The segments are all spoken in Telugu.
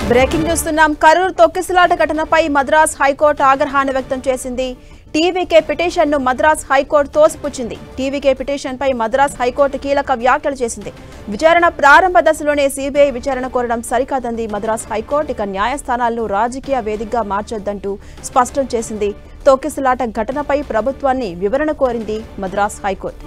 బ్రేకింగ్ చూస్తున్నాం. కరూర్ తొక్కిసలాట ఘటనపై మద్రాస్ హైకోర్టు ఆగ్రహాన్ని వ్యక్తం చేసింది. టీవీకే పిటిషన్ను మద్రాస్ హైకోర్టు తోసిపుచ్చింది. టీవీకే పిటిషన్పై మద్రాస్ హైకోర్టు కీలక వ్యాఖ్యలు చేసింది. విచారణ ప్రారంభ దశలోనే సీబీఐ విచారణ కోరడం సరికాదంది మద్రాస్ హైకోర్టు. ఇక న్యాయస్థానాలను రాజకీయ వేదికగా మార్చొద్దంటూ స్పష్టం చేసింది. తొక్కిసలాట ఘటనపై ప్రభుత్వాన్ని వివరణ కోరింది మద్రాస్ హైకోర్టు.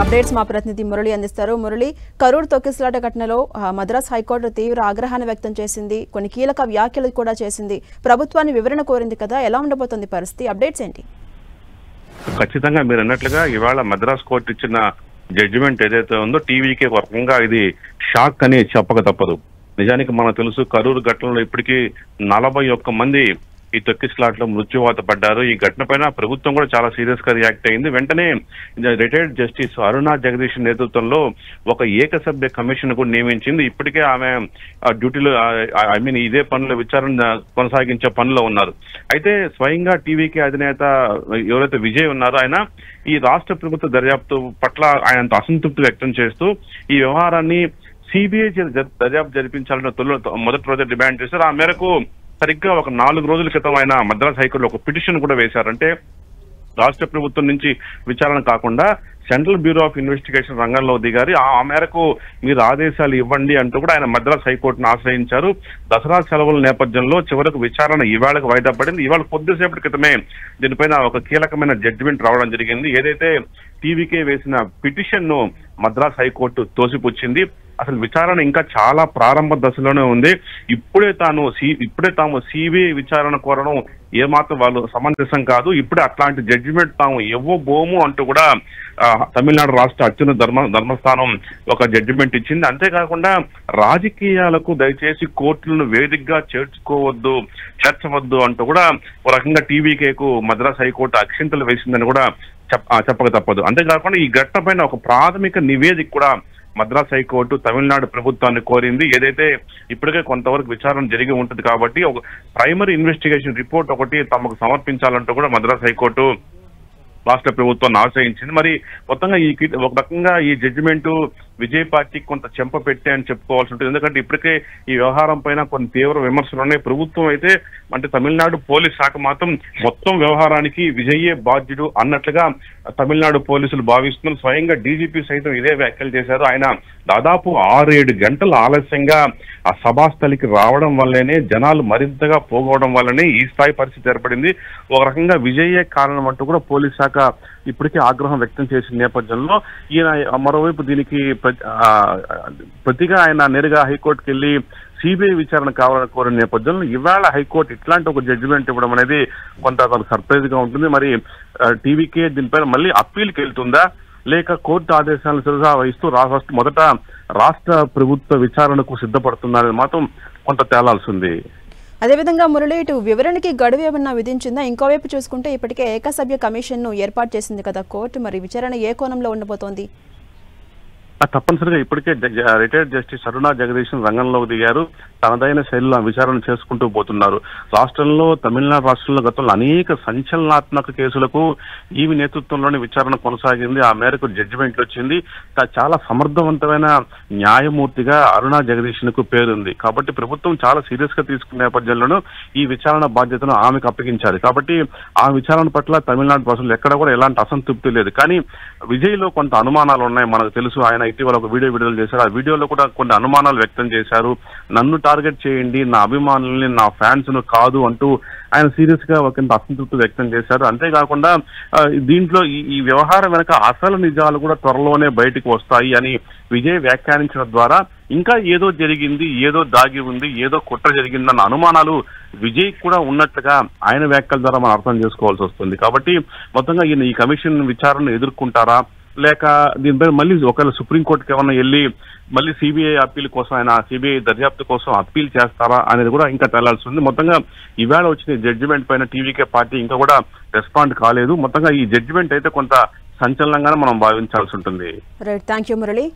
అప్డేట్స్ మా ప్రతినిధి మురళి అందిస్తారు. మురళి, కరూర్ తొక్కిసలాట ఘటనలో మద్రాస్ హైకోర్టు తీవ్ర ఆగ్రహాన్ని వ్యక్తం చేసింది. కొన్ని కీలక వ్యాఖ్యలు కూడా చేసింది. ప్రభుత్వాన్ని వివరణ కోరింది కదా, ఎలా ఉండబోతుంది పరిస్థితి? అప్డేట్స్ ఏంటి? ఖచ్చితంగా మీరు అన్నట్లుగా ఇవాళ మద్రాస్ కోర్టు ఇచ్చిన జడ్జిమెంట్ ఏదైతే ఉందో టీవీకి ఒక రకంగా ఇది షాక్ అని చెప్పక తప్పదు. నిజానికి మనకు తెలుసు, కరూరు ఘటనలో ఇప్పటికీ 41 మంది ఈ తొక్కిసలాట్లో మృత్యువాత పడ్డారు. ఈ ఘటన పైన ప్రభుత్వం కూడా చాలా సీరియస్ గా రియాక్ట్ అయింది. వెంటనే రిటైర్డ్ జస్టిస్ అరుణా జగదీష్ నేతృత్వంలో ఒక ఏకసభ్య కమిషన్ కూడా నియమించింది. ఇప్పటికే ఆమె డ్యూటీలో ఇదే పనుల విచారణ కొనసాగించే పనిలో ఉన్నారు. అయితే స్వయంగా టీవీకి అధినేత ఎవరైతే విజయ్ ఉన్నారో ఆయన ఈ రాష్ట్ర ప్రభుత్వ దర్యాప్తు పట్ల ఆయన అసంతృప్తి వ్యక్తం చేస్తూ ఈ వ్యవహారాన్ని సిబిఐ దర్యాప్తు జరిపించాలని మొదటి రోజు డిమాండ్ చేశారు. ఆ మేరకు సరిగ్గా ఒక 4 రోజుల క్రితం ఆయన మద్రాస్ హైకోర్టులో ఒక పిటిషన్ కూడా వేశారు. అంటే రాష్ట్ర ప్రభుత్వం నుంచి విచారణ కాకుండా సెంట్రల్ బ్యూరో ఆఫ్ ఇన్వెస్టిగేషన్ రంగంలో దిగారు. ఆ మేరకు మీరు ఆదేశాలు ఇవ్వండి అంటూ కూడా ఆయన మద్రాస్ హైకోర్టును ఆశ్రయించారు. దసరా సెలవుల నేపథ్యంలో చివరకు విచారణ ఇవాళకు వాయిదా పడింది. ఇవాళ కొద్దిసేపటి క్రితమే దీనిపైన ఒక కీలకమైన జడ్జిమెంట్ రావడం జరిగింది. ఏదైతే టీవీకే వేసిన పిటిషన్ ను మద్రాస్ హైకోర్టు తోసిపుచ్చింది. అసలు విచారణ ఇంకా చాలా ప్రారంభ దశలోనే ఉంది. ఇప్పుడే తాము సిబిఐ విచారణ కోరడం ఏమాత్రం వాళ్ళు సమంజసం కాదు. ఇప్పుడే అట్లాంటి జడ్జిమెంట్ తాము ఇవ్వబోము అంటూ కూడా తమిళనాడు రాష్ట్ర అత్యున్నత ధర్మస్థానం ఒక జడ్జిమెంట్ ఇచ్చింది. అంతేకాకుండా రాజకీయాలకు దయచేసి కోర్టులను వేదికగా చేర్చవద్దు అంటూ కూడా ఒక రకంగా టీవీకేకు మద్రాస్ హైకోర్టు అక్షింతలు వేసిందని కూడా చెప్పక తప్పదు. అంతేకాకుండా ఈ ఘటన పైన ఒక ప్రాథమిక నివేదిక కూడా మద్రాస్ హైకోర్టు తమిళనాడు ప్రభుత్వాన్ని కోరింది. ఏదైతే ఇప్పటికే కొంతవరకు విచారణ జరిగి ఉంటుంది కాబట్టి ఒక ప్రైమరీ ఇన్వెస్టిగేషన్ రిపోర్ట్ ఒకటి తమకు సమర్పించాలంటూ కూడా మద్రాస్ హైకోర్టు రాష్ట్ర ప్రభుత్వాన్ని ఆశ్రయించింది. మరి మొత్తంగా ఒక రకంగా ఈ జడ్జిమెంట్ విజయ్ పార్టీకి కొంత చెంప పెట్టే అని చెప్పుకోవాల్సి ఉంటుంది. ఎందుకంటే ఇప్పటికే ఈ వ్యవహారం పైన కొన్ని తీవ్ర విమర్శలు ఉన్నాయి. ప్రభుత్వం అయితే అంటే తమిళనాడు పోలీస్ శాఖ మాత్రం మొత్తం వ్యవహారానికి విజయ్యే బాధ్యుడు అన్నట్లుగా తమిళనాడు పోలీసులు భావిస్తున్నారు. స్వయంగా డీజీపీ సైతం ఇదే వ్యాఖ్యలు చేశారు. ఆయన దాదాపు 6-7 గంటలు ఆలస్యంగా ఆ సభాస్థలికి రావడం వల్లనే జనాలు మరింతగా పోగొవడం వల్లనే ఈ స్థాయి పరిస్థితి ఏర్పడింది. ఒక రకంగా విజయ్యే కారణం అంటూ కూడా పోలీస్ శాఖ ఇప్పటికే ఆగ్రహం వ్యక్తం చేసిన నేపథ్యంలో ఈయన మరోవైపు దీనికి ప్రతిగా ఆయన నేరుగా హైకోర్టుకి వెళ్లి సిబిఐ విచారణ కావాలని కోరిన నేపథ్యంలో ఇవాళ హైకోర్టు ఇట్లాంటి ఒక జడ్జిమెంట్ ఇవ్వడం అనేది కొంత సర్ప్రైజ్ గా ఉంటుంది. మరి టీవీకే దీనిపైన మళ్ళీ అప్పీల్కి వెళ్తుందా, లేక కోర్టు ఆదేశాలను శిరసా వహిస్తూ మొదట రాష్ట్ర ప్రభుత్వ విచారణకు సిద్ధపడుతున్నారని మాత్రం కొంత తేలాల్సి ఉంది. అదేవిధంగా మురళి, ఇటు వివరణకి గడువు ఏమన్నా విధించిందా? ఇంకోవైపు చూసుకుంటే ఇప్పటికే ఏకసభ్య కమిషన్ ను ఏర్పాటు చేసింది కదా కోర్టు. మరి విచారణ ఏ కోణంలో ఉండబోతోంది? తప్పనిసరిగా ఇప్పటికే రిటైర్డ్ జస్టిస్ అరుణా జగదీష్ రంగంలోకి దిగారు. తనదైన శైలిలో విచారణ చేసుకుంటూ పోతున్నారు. రాష్ట్రంలో తమిళనాడు రాష్ట్రంలో గతంలో అనేక సంచలనాత్మక కేసులకు ఈవి నేతృత్వంలోనే విచారణ కొనసాగింది. ఆ మేరకు జడ్జిమెంట్లు వచ్చింది. చాలా సమర్థవంతమైన న్యాయమూర్తిగా అరుణా జగదీష్ కు పేరుంది. కాబట్టి ప్రభుత్వం చాలా సీరియస్ గా తీసుకున్న నేపథ్యంలోనూ ఈ విచారణ బాధ్యతను ఆమెకు అప్పగించారు. కాబట్టి ఆ విచారణ పట్ల తమిళనాడు ప్రజలు ఎక్కడ కూడా ఎలాంటి అసంతృప్తి లేదు. కానీ విజయ్ లో కొంత అనుమానాలు ఉన్నాయి. మనకు తెలుసు, ఆయన ఇటీవల ఒక వీడియో విడుదల చేశారు. ఆ వీడియోలో కూడా కొన్ని అనుమానాలు వ్యక్తం చేశారు. నన్ను టార్గెట్ చేయండి, నా అభిమానుల్ని, నా ఫ్యాన్స్ ను కాదు అంటూ ఆయన సీరియస్ గా ఒక అసంతృప్తి వ్యక్తం చేశారు. అంతేకాకుండా దీంట్లో ఈ వ్యవహారం వెనక అసలు నిజాలు కూడా త్వరలోనే బయటకు వస్తాయి అని విజయ్ వ్యాఖ్యానించడం ద్వారా ఇంకా ఏదో జరిగింది, ఏదో దాగి ఉంది, ఏదో కుట్ర జరిగిందన్న అనుమానాలు విజయ్ కూడా ఉన్నట్లుగా ఆయన వ్యాఖ్యల ద్వారా మనం అర్థం చేసుకోవాల్సి వస్తుంది. కాబట్టి మొత్తంగా ఈయన ఈ కమిషన్ విచారణను ఎదుర్కొంటారా, లేక దీనిపై మళ్ళీ ఒకవేళ సుప్రీంకోర్టుకి ఏమన్నా వెళ్ళి మళ్ళీ సిబిఐ అప్పీల్ కోసం ఆయన సిబిఐ దర్యాప్తు కోసం అప్పీల్ చేస్తారా అనేది కూడా ఇంకా తేలాల్సి ఉంది. మొత్తంగా ఇవాళ వచ్చిన జడ్జిమెంట్ పైన టీవీకే పార్టీ ఇంకా కూడా రెస్పాండ్ కాలేదు. మొత్తంగా ఈ జడ్జిమెంట్ అయితే కొంత సంచలనంగానే మనం భావించాల్సి ఉంటుంది. Right, thank you Murali.